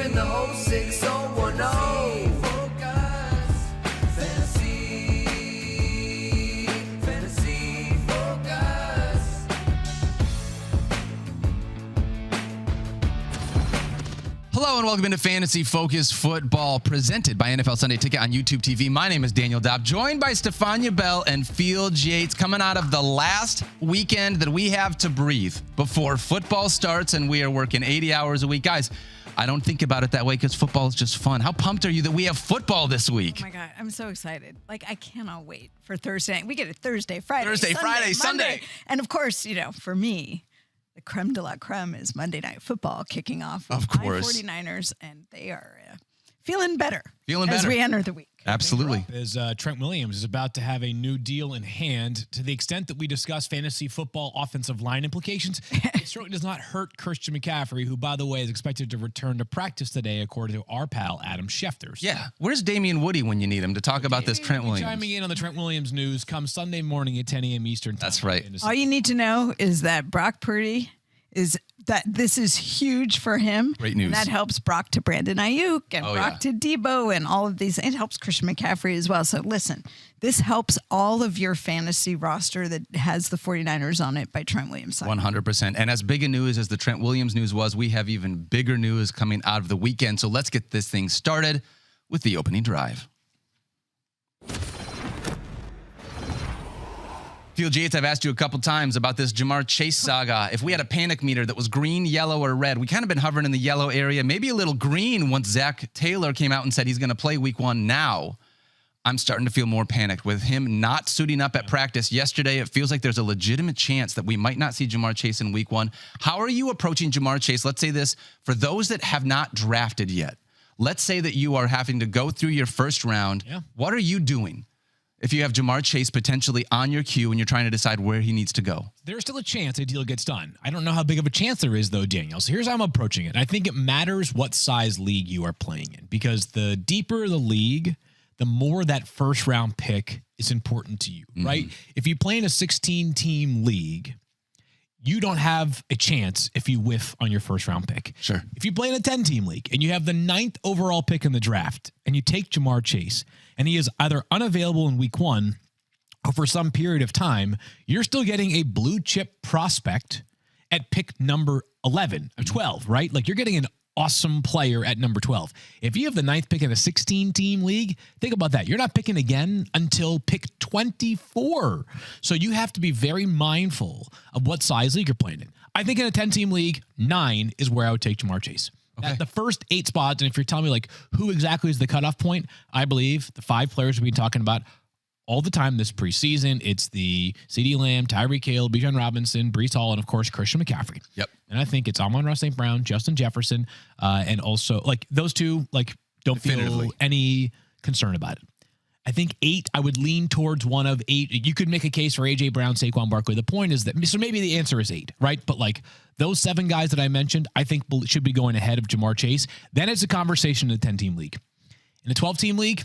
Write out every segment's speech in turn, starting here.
in the whole 6010. Focus, fantasy focus. Hello and welcome into Fantasy Focus Football, presented by NFL Sunday Ticket on YouTube TV. My name is Daniel Dopp, joined by Stephania Bell and Yates, coming out of the last weekend that we have to breathe before football starts, and we are working 80 hours a week. Guys, I don't think about it that way because football is just fun. How pumped are you that we have football this week? Oh my God, I'm so excited. Like, I cannot wait for Thursday. We get it Thursday, Friday, Sunday. And of course, you know, for me, the creme de la creme is Monday Night Football kicking off with Of course. my 49ers, and they are feeling better Feeling as better. we enter the week. Absolutely. As Trent Williams is about to have a new deal in hand, to the extent that we discuss fantasy football offensive line implications, it certainly does not hurt Christian McCaffrey, who, by the way, is expected to return to practice today, according to our pal Adam Schefter. Yeah. Where's Damian Woody when you need him to talk about this Trent Williams? Chiming in on the Trent Williams news come Sunday morning at 10 a.m. Eastern time. That's right. All you need to know is that Brock Purdy this is huge for him. Great news. And that helps Brock to Brandon Ayuk and Brock to Debo and all of these. It helps Christian McCaffrey as well. So listen, this helps all of your fantasy roster that has the 49ers on it by Trent Williams. 100%. And as big a news as the Trent Williams news was, we have even bigger news coming out of the weekend. So let's get this thing started with the opening drive. Yates, I've asked you a couple times about this Jahmyr Chase saga. If we had a panic meter that was green, yellow, or red, we kind of been hovering in the yellow area, maybe a little green once Zach Taylor came out and said he's going to play week one. Now, I'm starting to feel more panicked with him not suiting up at practice yesterday. It feels like there's a legitimate chance that we might not see Jahmyr Chase in week one. How are you approaching Jahmyr Chase? Let's say this, for those that have not drafted yet. Let's say that you are having to go through your first round. Yeah. What are you doing if you have Jahmyr Chase potentially on your queue and you're trying to decide where he needs to go? There's still a chance a deal gets done. I don't know how big of a chance there is, though, Daniel. So here's how I'm approaching it. I think it matters what size league you are playing in, because the deeper the league, the more that first round pick is important to you, right? If you play in a 16-team league, you don't have a chance if you whiff on your first round pick. Sure. If you play in a 10-team league and you have the 9th overall pick in the draft and you take Jahmyr Chase and he is either unavailable in week one or for some period of time, you're still getting a blue chip prospect at pick number 11 or 12, right? Like, you're getting an awesome player at number 12. If you have the 9th pick in a 16-team league, think about that. You're not picking again until pick 24. So you have to be very mindful of what size league you're playing in. I think in a 10-team league, 9 is where I would take Jahmyr Chase. Okay. At the first 8 spots, and if you're telling me like who exactly is the cutoff point, I believe the 5 players we've been talking about all the time this preseason, it's the CeeDee Lamb, Tyreek Hill, Bijan Robinson, Breece Hall, and of course, Christian McCaffrey. Yep. And I think it's Amon-Ra St. Brown, Justin Jefferson, and also like those two, like, don't feel any concern about it. I think 8, I would lean towards one of 8. You could make a case for A.J. Brown, Saquon Barkley. The point is that, so maybe the answer is 8, right? But like those 7 guys that I mentioned, I think should be going ahead of Jahmyr Chase. Then it's a conversation in a 10-team league. In a 12-team league,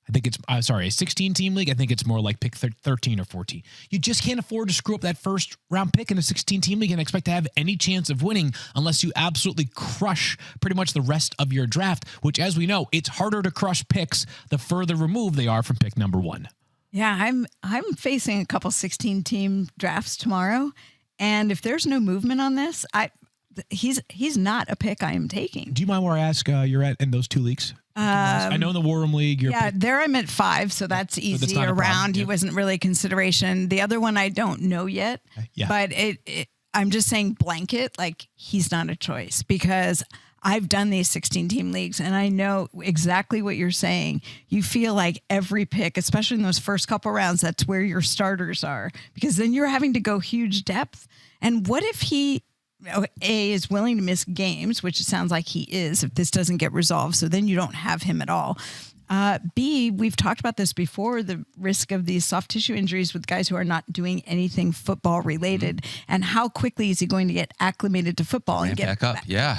I think it's, a 16-team league, I think it's more like pick 13 or 14. You just can't afford to screw up that first round pick in a 16-team league and expect to have any chance of winning unless you absolutely crush pretty much the rest of your draft, which, as we know, it's harder to crush picks the further removed they are from pick number 1. Yeah, I'm facing a couple 16-team drafts tomorrow, and if there's no movement on this, he's not a pick I am taking. Do you mind where I ask you're at in those 2 leagues? I know in the War Room League. There I'm at 5, so that's easy. So that's around. He wasn't really a consideration. The other one I don't know yet, but I'm just saying blanket, like, he's not a choice, because I've done these 16-team leagues, and I know exactly what you're saying. You feel like every pick, especially in those first couple rounds, that's where your starters are, because then you're having to go huge depth. And what if he is willing to miss games, which it sounds like he is if this doesn't get resolved, so then you don't have him at all. B, we've talked about this before, the risk of these soft tissue injuries with guys who are not doing anything football related, and how quickly is he going to get acclimated to football and get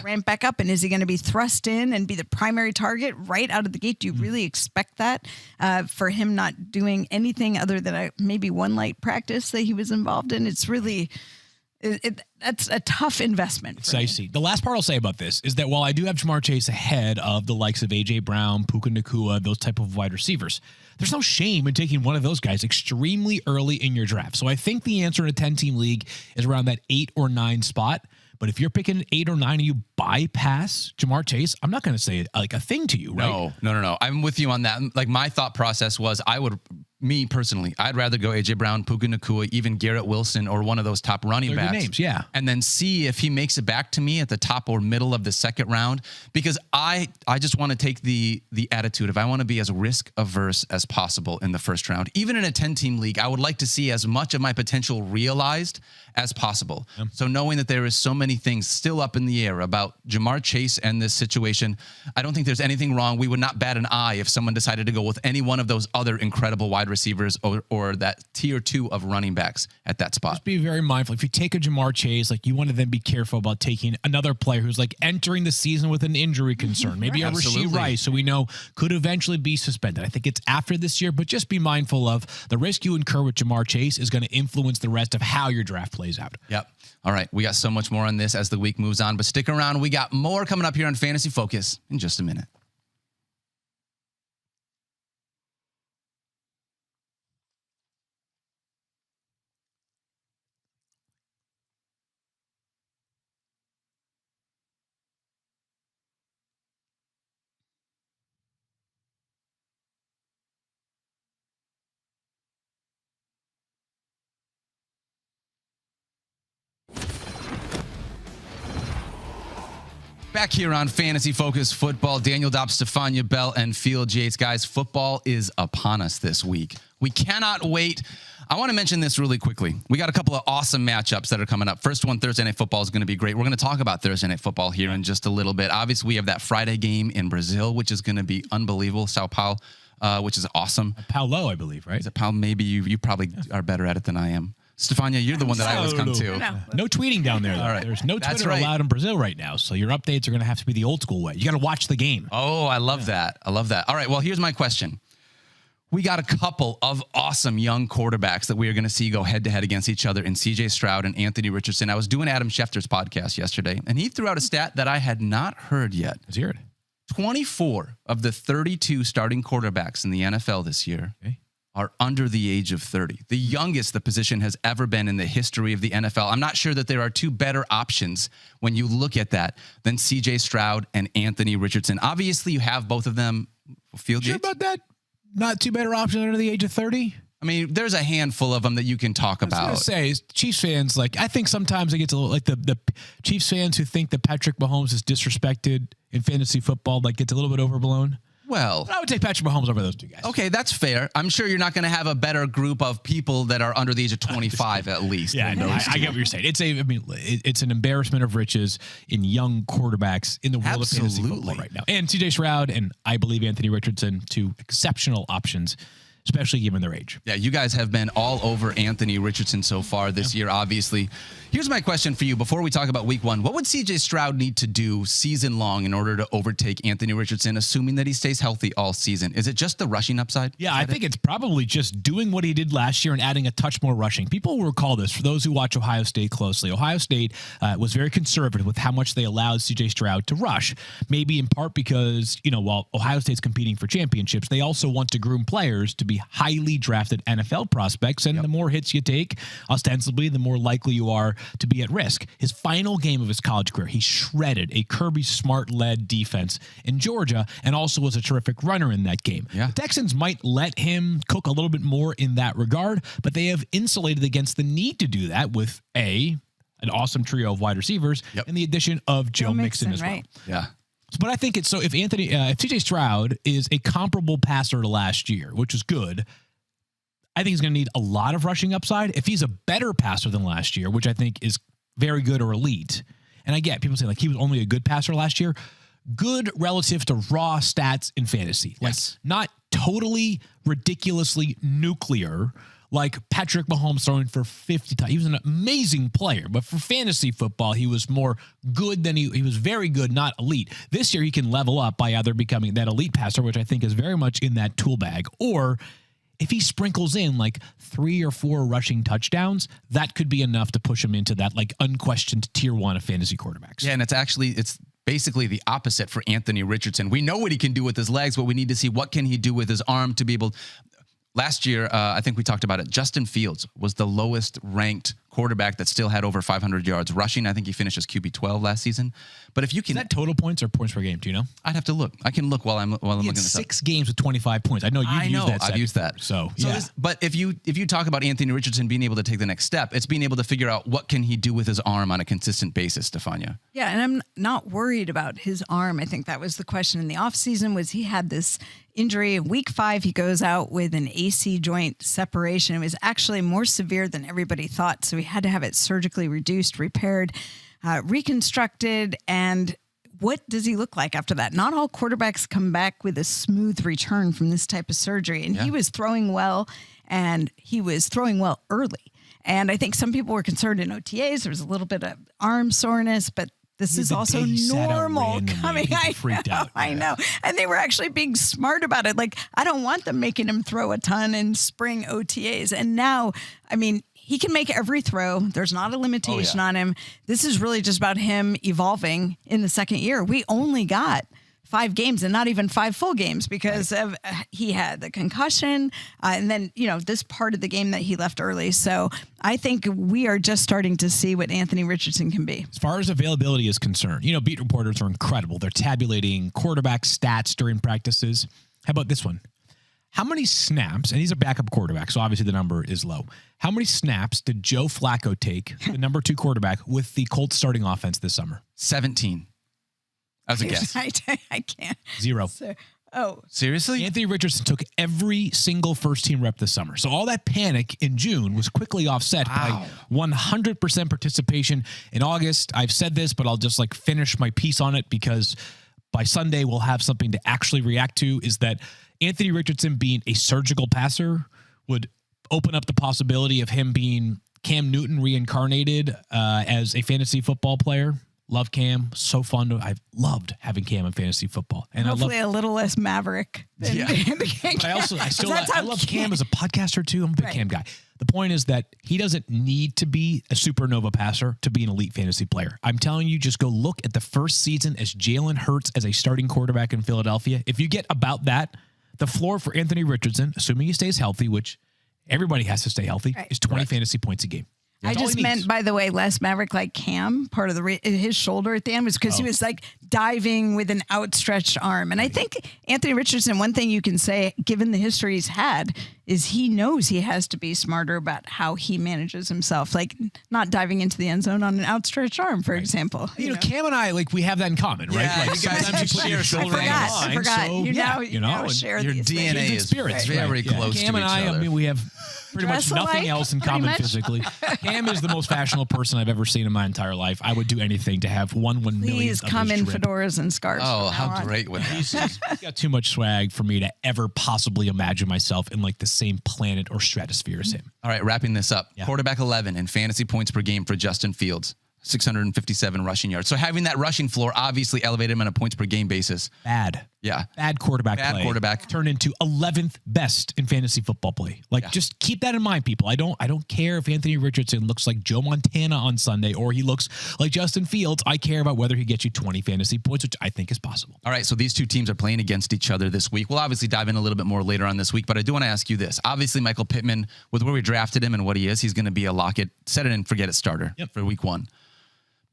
ramp back up, and is he going to be thrust in and be the primary target right out of the gate? Do you really expect that for him not doing anything other than maybe one light practice that he was involved in? It's really... That's a tough investment. It's dicey. The last part I'll say about this is that while I do have Jahmyr Chase ahead of the likes of A.J. Brown, Puka Nacua, those type of wide receivers, there's no shame in taking one of those guys extremely early in your draft. So I think the answer in a 10-team league is around that 8 or 9 spot. But if you're picking 8 or 9 and you bypass Jahmyr Chase, I'm not going to say like a thing to you, right? No. I'm with you on that. Like my thought process was me personally, I'd rather go A.J. Brown, Puka Nacua, even Garrett Wilson or one of those top running backs. Good names, yeah. And then see if he makes it back to me at the top or middle of the second round. Because I just want to take the attitude of I want to be as risk averse as possible in the first round. Even in a 10-team league, I would like to see as much of my potential realized as possible. Yep. So knowing that there is so many things still up in the air about Jahmyr Chase and this situation, I don't think there's anything wrong. We would not bat an eye if someone decided to go with any one of those other incredible wide receivers or that tier 2 of running backs at that spot. Just be very mindful. If you take a Jahmyr Chase, like you want to then be careful about taking another player who's like entering the season with an injury concern. Maybe a Rashee Rice, who we know could eventually be suspended. I think it's after this year, but just be mindful of the risk you incur with Jahmyr Chase is going to influence the rest of how your draft plays out. Yep. All right. We got so much more on this as the week moves on, but stick around. We got more coming up here on Fantasy Focus in just a minute. Back here on Fantasy Focus Football, Daniel Dopp, Stephania Bell, and Field Yates. Guys, football is upon us this week. We cannot wait. I want to mention this really quickly. We got a couple of awesome matchups that are coming up. First one, Thursday Night Football is going to be great. We're going to talk about Thursday Night Football here in just a little bit. Obviously, we have that Friday game in Brazil, which is going to be unbelievable. Sao Paulo, which is awesome. Paulo, I believe, right? Is it Paulo? Maybe you probably are better at it than I am. Stephania, you're the one that I always come to. No tweeting down there. All right. There's no Twitter allowed in Brazil right now, so your updates are going to have to be the old school way. You got to watch the game. Oh, I love that. I love that. All right, well, here's my question. We got a couple of awesome young quarterbacks that we are going to see go head-to-head against each other in C.J. Stroud and Anthony Richardson. I was doing Adam Schefter's podcast yesterday, and he threw out a stat that I had not heard yet. Let's hear it. 24 of the 32 starting quarterbacks in the NFL this year are under the age of 30. The youngest the position has ever been in the history of the NFL. I'm not sure that there are two better options when you look at that than C.J. Stroud and Anthony Richardson. Obviously, you have both of them. Field Sure about that? Not two better options under the age of 30? I mean, there's a handful of them that you can talk about. I was going to say, Chiefs fans, like, I think sometimes it gets a little, like the Chiefs fans who think that Patrick Mahomes is disrespected in fantasy football, like, gets a little bit overblown. Well, I would take Patrick Mahomes over those two guys. Okay, that's fair. I'm sure you're not going to have a better group of people that are under the age of 25 at least. Yeah, no, I get what you're saying. It's an embarrassment of riches in young quarterbacks in the world of fantasy football right now. And C.J. Stroud and I believe Anthony Richardson, two exceptional options, especially given their age. Yeah, you guys have been all over Anthony Richardson so far this year, obviously. Here's my question for you before we talk about week one. What would C.J. Stroud need to do season long in order to overtake Anthony Richardson, assuming that he stays healthy all season? Is it just the rushing upside? Yeah, I think it's probably just doing what he did last year and adding a touch more rushing. People will recall this for those who watch Ohio State closely. Ohio State was very conservative with how much they allowed C.J. Stroud to rush, maybe in part because, while Ohio State's competing for championships, they also want to groom players to be highly drafted NFL prospects, and the more hits you take, ostensibly, the more likely you are to be at risk. His final game of his college career, he shredded a Kirby Smart-led defense in Georgia and also was a terrific runner in that game. Yeah. The Texans might let him cook a little bit more in that regard, but they have insulated against the need to do that with an awesome trio of wide receivers and the addition of Joe Mixon as well. Yeah. But I think it's so if CJ Stroud is a comparable passer to last year, which is good, I think he's going to need a lot of rushing upside. If he's a better passer than last year, which I think is very good or elite, and I get people saying like he was only a good passer last year, good relative to raw stats in fantasy. Yes. Like not totally ridiculously nuclear like Patrick Mahomes throwing for 50 times. He was an amazing player, but for fantasy football, he was more good than he was very good, not elite. This year, he can level up by either becoming that elite passer, which I think is very much in that tool bag, or if he sprinkles in like 3 or 4 rushing touchdowns, that could be enough to push him into that like unquestioned tier 1 of fantasy quarterbacks. Yeah, and it's basically the opposite for Anthony Richardson. We know what he can do with his legs, but we need to see what can he do with his arm to be able. Last year, I think we talked about it. Justin Fields was the lowest ranked quarterback that still had over 500 yards rushing. I think he finished as QB 12 last season. But if you can, is that total points or points per game? Do you know? I'd have to look. I can look while I'm looking this up. 6 games with 25 points. I know you've used that. I've used that. So yeah. But if you talk about Anthony Richardson being able to take the next step, it's being able to figure out what can he do with his arm on a consistent basis, Stephania. Yeah, and I'm not worried about his arm. I think that was the question in the offseason was he had this injury. In week 5, he goes out with an AC joint separation. It was actually more severe than everybody thought. So he had to have it surgically reduced, repaired, reconstructed. And what does he look like after that? Not all quarterbacks come back with a smooth return from this type of surgery. And he was throwing well, and he was throwing well early. And I think some people were concerned in OTAs. There was a little bit of arm soreness, but this is also normal coming. I know. And they were actually being smart about it. Like, I don't want them making him throw a ton in spring OTAs. And now, I mean, he can make every throw. There's not a limitation on him. This is really just about him evolving in the second year. We only got 5 games and not even 5 full games because of he had the concussion and then, this part of the game that he left early. So I think we are just starting to see what Anthony Richardson can be. As far as availability is concerned, beat reporters are incredible. They're tabulating quarterback stats during practices. How about this one? How many snaps, and he's a backup quarterback, so obviously the number is low. How many snaps did Joe Flacco take, the number 2 quarterback, with the Colts starting offense this summer? 17. That was a guess. I can't. 0. Seriously? Anthony Richardson took every single first-team rep this summer. So all that panic in June was quickly offset by 100% participation in August. I've said this, but I'll just finish my piece on it because by Sunday we'll have something to actually react to, is that Anthony Richardson being a surgical passer would open up the possibility of him being Cam Newton reincarnated as a fantasy football player. Love Cam. So fun. I've loved having Cam in fantasy football. And hopefully a little less Maverick. Than But I love Cam as a podcaster too. I'm a big Cam guy. The point is that he doesn't need to be a supernova passer to be an elite fantasy player. I'm telling you, just go look at the first season as Jalen Hurts as a starting quarterback in Philadelphia. If you get about that, the floor for Anthony Richardson, assuming he stays healthy, which everybody has to stay healthy, is 20 fantasy points a game. I just meant, by the way, less Maverick like Cam. Part of his shoulder at the end was because he was diving with an outstretched arm. And I think Anthony Richardson, one thing you can say, given the history he's had, is he knows he has to be smarter about how he manages himself, like not diving into the end zone on an outstretched arm, for example. Cam and I, we have that in common, right? Yeah, you guys share your shoulder. I forgot. So, you now share your these DNA things. is very close Cam to each and other. We have pretty much nothing else in common physically. Cam is the most fashionable person I've ever seen in my entire life. I would do anything to have 1 million. Please come in fedoras and scarves. Oh, how great would that be? He's got too much swag for me to ever possibly imagine myself in the same planet or stratosphere as him. All right, wrapping this up. Yeah. Quarterback 11 in fantasy points per game for Justin Fields. 657 rushing yards. So having that rushing floor obviously elevated him on a points per game basis. Bad quarterback play. Bad quarterback. Turned into 11th best in fantasy football play. Just keep that in mind, people. I don't care if Anthony Richardson looks like Joe Montana on Sunday or he looks like Justin Fields. I care about whether he gets you 20 fantasy points, which I think is possible. All right, so these two teams are playing against each other this week. We'll obviously dive in a little bit more later on this week, but I do want to ask you this. Obviously, Michael Pittman, with where we drafted him and what he is, he's going to be a lock it, set it and forget it starter for week 1.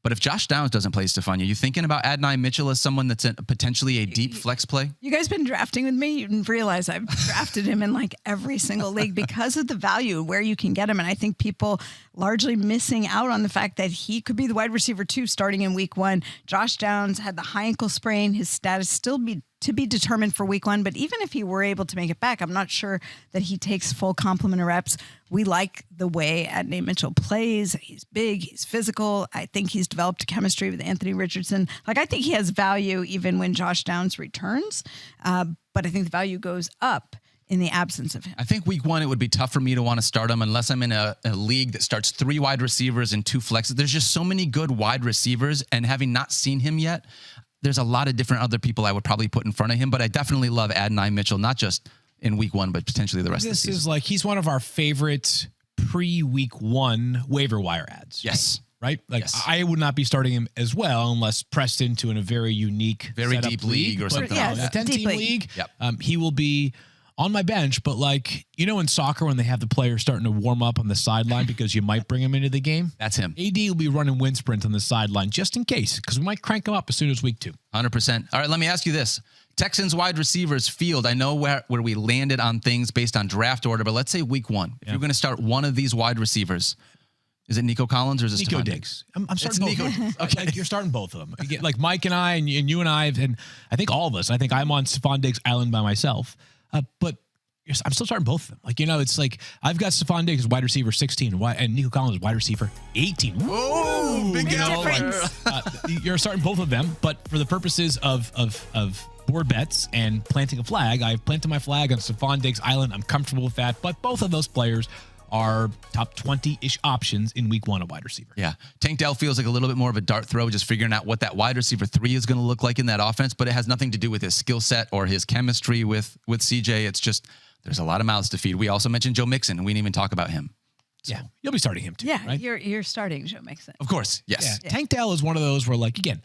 But if Josh Downs doesn't play, Stephania, you thinking about Adonai Mitchell as someone that's potentially a deep flex play? You guys been drafting with me? You didn't realize I've drafted him in every single league because of the value where you can get him. And I think people largely missing out on the fact that he could be the wide receiver 2 starting in week 1. Josh Downs had the high ankle sprain. His status still to be determined for week 1. But even if he were able to make it back, I'm not sure that he takes full complement of reps. We like the way Adonai Mitchell plays. He's big. He's physical. I think he's developed chemistry with Anthony Richardson. I think he has value even when Josh Downs returns. But I think the value goes up in the absence of him. I think week 1, it would be tough for me to want to start him unless I'm in a league that starts 3 wide receivers and 2 flexes. There's just so many good wide receivers. And having not seen him yet, there's a lot of different other people I would probably put in front of him, but I definitely love Adonai Mitchell, not just in week 1, but potentially the rest of the season. This is like he's one of our favorite pre-week 1 waiver wire ads. Yes. Right? Like Yes. I would not be starting him as well unless pressed into in a very unique, Very setup deep league or But, something like a that. 10-team Deep league. league. Yep. He will be on my bench, but like, you know, in soccer when they have the players starting to warm up on the sideline because you might bring him into the game. That's him. AD will be running wind sprints on the sideline just in case, because we might crank him up as soon as week 2. 100%. All right, let me ask you this. Texans wide receivers field. I know where we landed on things based on draft order, but let's say week 1. If you're going to start one of these wide receivers, is it Nico Collins or is it Nico Stephon Diggs. I'm starting It's both Nico. of them. Okay, like, you're starting both of them. You get, like Mike and I and you and I, and I think all of us. I think I'm on Stephon Diggs Island by myself, but I'm still starting both of them. Like, you know, it's like I've got Stephon Diggs wide receiver 16 and Nico Collins wide receiver 18. Whoa, big You're starting both of them, but for the purposes of board bets and planting a flag, I've planted my flag on Stephon Diggs Island. I'm comfortable with that, but both of those players are top 20-ish options in week 1 of wide receiver. Yeah. Tank Dell feels like a little bit more of a dart throw, just figuring out what that wide receiver 3 is going to look like in that offense, but it has nothing to do with his skill set or his chemistry with CJ. It's just there's a lot of mouths to feed. We also mentioned Joe Mixon, and we didn't even talk about him. So. Yeah, you'll be starting him too, Yeah, right? you're starting Joe Mixon. Of course, yes. Yeah. Tank Dell is one of those where, like, again,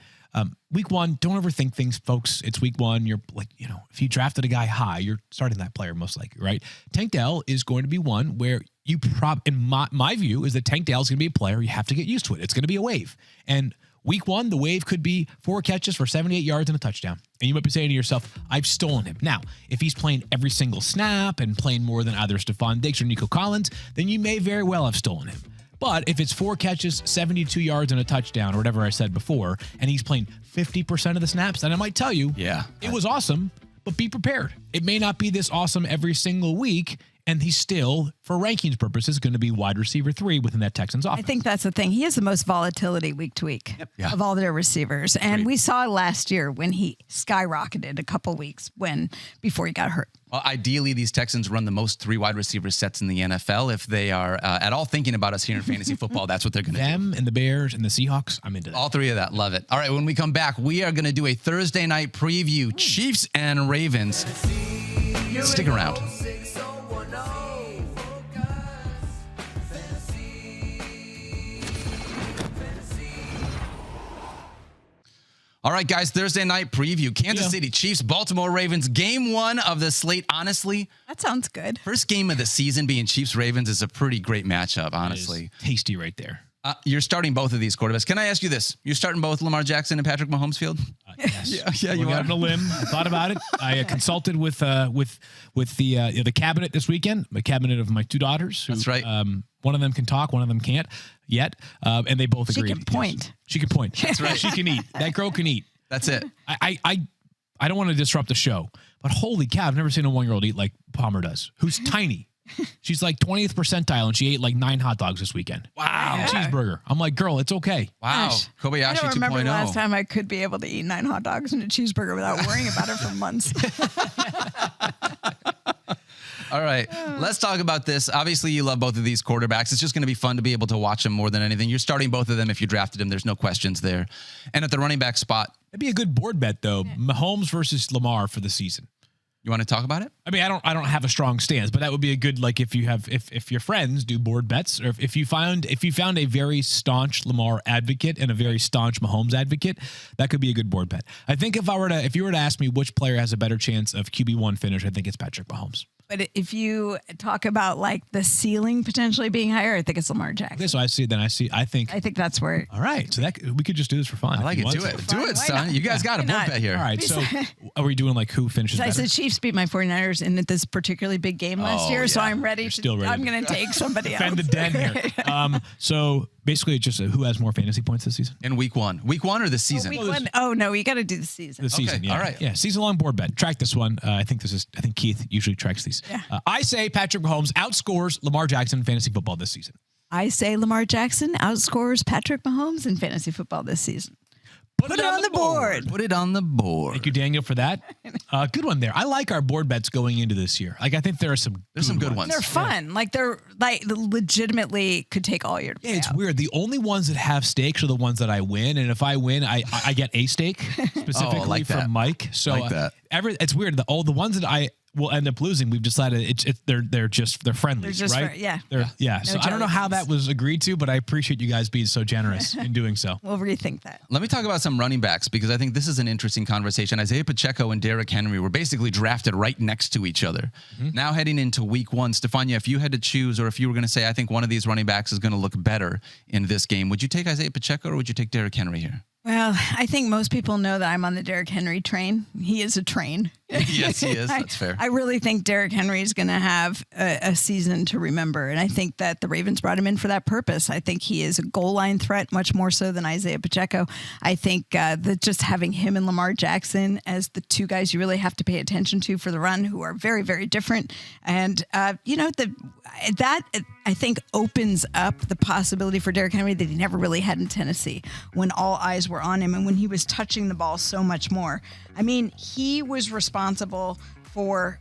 week 1, don't overthink things, folks. It's week 1. You're like, you know, if you drafted a guy high, you're starting that player most likely, right? Tank Dell is going to be one where you in my view is that Tank Dell is going to be a player you have to get used to it. It's going to be a wave. And week 1, the wave could be 4 catches for 78 yards and a touchdown. And you might be saying to yourself, I've stolen him. Now, if he's playing every single snap and playing more than either Stephon Diggs or Nico Collins, then you may very well have stolen him. But if it's 4 catches, 72 yards, and a touchdown, or whatever I said before, and he's playing 50% of the snaps, then I might tell you, it was awesome, but be prepared. It may not be this awesome every single week, and he's still, for rankings purposes, going to be wide receiver 3 within that Texans offense. I think that's the thing. He has the most volatility week to week of all their receivers. And we saw last year when he skyrocketed a couple weeks before he got hurt. Well, ideally, these Texans run the most 3 wide receiver sets in the NFL. If they are at all thinking about us here in fantasy football, that's what they're going to do. Them and the Bears and the Seahawks, I'm into that. All 3 of that. Love it. All right, when we come back, we are going to do a Thursday night preview, Chiefs and Ravens. Stick around. All right, guys, Thursday night preview. Kansas City Chiefs, Baltimore Ravens, game 1 of the slate. Honestly, that sounds good. First game of the season being Chiefs-Ravens is a pretty great matchup, honestly. Tasty right there. You're starting both of these quarterbacks. Can I ask you this? You're starting both Lamar Jackson and Patrick Mahomes field? Yes. Yeah, you got are. on a limb. I thought about it. I consulted with the cabinet this weekend, the cabinet of my 2 daughters. Who, That's right. One of them can talk, one of them can't yet, and they both agreed. She can point. Yes. She can point. That's right. She can eat. That girl can eat. That's it. I don't want to disrupt the show, but holy cow, I've never seen a 1-year-old eat like Palmer does, who's tiny. She's like 20th percentile, and she ate like 9 hot dogs this weekend. Wow. And a cheeseburger. I'm like, girl, it's okay. Wow. Gosh, Kobayashi 2.0. I don't remember the last time I could be able to eat 9 hot dogs and a cheeseburger without worrying about it for months. All right, let's talk about this. Obviously, you love both of these quarterbacks. It's just going to be fun to be able to watch them more than anything. You're starting both of them if you drafted them. There's no questions there. And at the running back spot. It'd be a good board bet, though. Mahomes versus Lamar for the season. You want to talk about it? I mean, I don't have a strong stance, but that would be a good, like, if your friends do board bets, or if you found a very staunch Lamar advocate and a very staunch Mahomes advocate, that could be a good board bet. I think if you were to ask me which player has a better chance of QB1 finish, I think it's Patrick Mahomes. But if you talk about like the ceiling potentially being higher, I think it's Lamar Jackson. Okay, so I think that's where. All right, so that we could just do this for fun. I like it. Do it. Do it, son. You guys got a board bet here. All right, so are we doing like who finishes better? I said Chiefs beat my 49ers in this particularly big game last year, so I'm ready. I'm going to take somebody else. Defend the den here. So basically, it's just who has more fantasy points this season? In week 1. Week 1 or the season? Week 1. Oh, no, you got to do the season. The season, okay. yeah. All right. Yeah, season-long board bet. Track this one. I think Keith usually tracks these. Yeah. I say Patrick Mahomes outscores Lamar Jackson in fantasy football this season. I say Lamar Jackson outscores Patrick Mahomes in fantasy football this season. Put it on the board. Put it on the board. Thank you, Daniel, for that. Good one there. I like our board bets going into this year. Like, I think there are some good ones. They're fun. Like, they're like legitimately could take all year to Yeah, pay it's out. weird. The only ones that have stakes are the ones that I win, and if I win, I get a stake specifically like that. from Mike. So Like that. it's weird. All the ones that will end up losing. We've decided they're friendlies, They're just right? yeah. Yeah. No So I don't know how that was agreed to, but I appreciate you guys being so generous in doing so. We'll rethink that. Let me talk about some running backs because I think this is an interesting conversation. Isaiah Pacheco and Derrick Henry were basically drafted right next to each other. Now heading into week one, Stephania, if you had to choose or if you were going to say, I think one of these running backs is going to look better in this game, would you take Isaiah Pacheco or would you take Derrick Henry here? Well, I think most people know that I'm on the Derrick Henry train. He is a train. Yes, he is. That's fair. I really think Derrick Henry is going to have a season to remember. And I think that the Ravens brought him in for that purpose. I think he is a goal line threat, much more so than Isaiah Pacheco. I think that just having him and Lamar Jackson as the two guys you really have to pay attention to for the run, who are very, very different. And, that I think opens up the possibility for Derrick Henry that he never really had in Tennessee when all eyes were on him and when he was touching the ball so much more. I mean, he was responsible for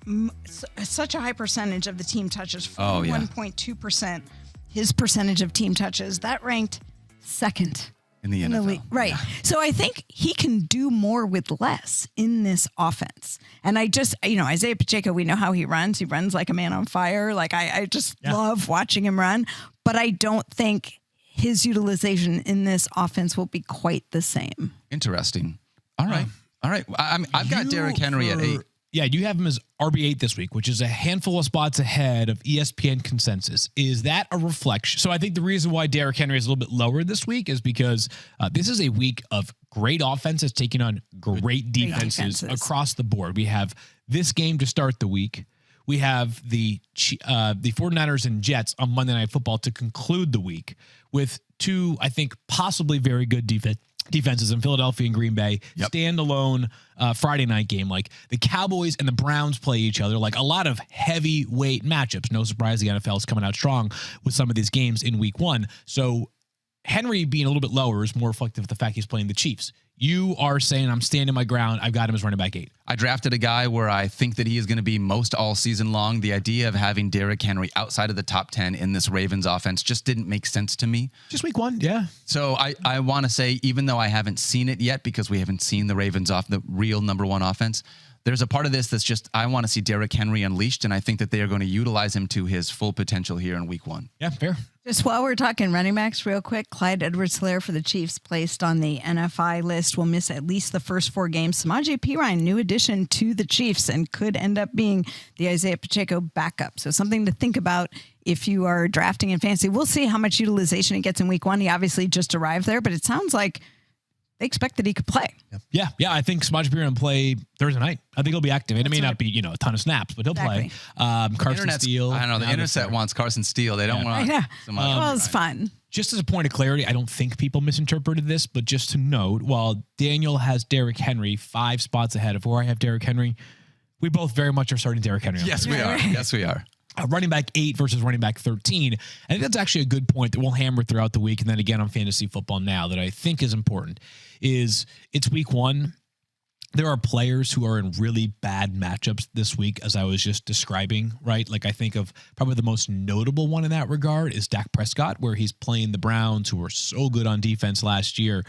such a high percentage of the team touches, 41.2%. His percentage of team touches, that ranked second in the NFL. league. Right. Yeah. So I think he can do more with less in this offense. And I just, Isaiah Pacheco, we know how he runs. He runs like a man on fire. Like I just love watching him run, but I don't think his utilization in this offense will be quite the same. Interesting. All right. I've got Derrick Henry at 8. Yeah, you have him as RB8 this week, which is a handful of spots ahead of ESPN consensus. Is that a reflection? So I think the reason why Derrick Henry is a little bit lower this week is because this is a week of great offenses taking on great defenses across the board. We have this game to start the week. We have the 49ers and Jets on Monday Night Football to conclude the week with two, I think, possibly very good defenses in Philadelphia and Green Bay. Standalone Friday night game. Like the Cowboys and the Browns play each other. Like a lot of heavyweight matchups. No surprise the NFL is coming out strong with some of these games in week one. So Henry being a little bit lower is more reflective of the fact he's playing the Chiefs. You are saying I'm standing my ground. I've got him as running back 8. I drafted a guy where I think that he is going to be most all season long. The idea of having Derrick Henry outside of the top 10 in this Ravens offense just didn't make sense to me. Just week one, yeah. So I want to say, even though I haven't seen it yet because we haven't seen the Ravens off the real number one offense, there's a part of this that's just, I want to see Derrick Henry unleashed, and I think that they are going to utilize him to his full potential here in week one. Yeah, fair. Just while we're talking running backs real quick, Clyde Edwards-Helaire for the Chiefs placed on the NFI list will miss at least the first 4 games. Samaje Perine, new addition to the Chiefs and could end up being the Isaiah Pacheco backup. So something to think about if you are drafting in fantasy. We'll see how much utilization he gets in week one. He obviously just arrived there, but it sounds like they expect that he could play. Yeah. I think Samaje Perine will play Thursday night. I think he'll be active. It may not be, a ton of snaps, but he'll play. Carson Steele. I don't know. The internet wants Carson Steele. They don't want. Well, it's fun. Just as a point of clarity, I don't think people misinterpreted this, but just to note, while Daniel has Derrick Henry 5 spots ahead of where I have Derrick Henry, we both very much are starting Derrick Henry. Yes, we are. Yes, we are. Running back 8 versus running back 13. I think that's actually a good point that we'll hammer throughout the week. And then again on Fantasy Football Now that I think is important is it's week one. There are players who are in really bad matchups this week, as I was just describing, right? Like I think of probably the most notable one in that regard is Dak Prescott, where he's playing the Browns, who were so good on defense last year.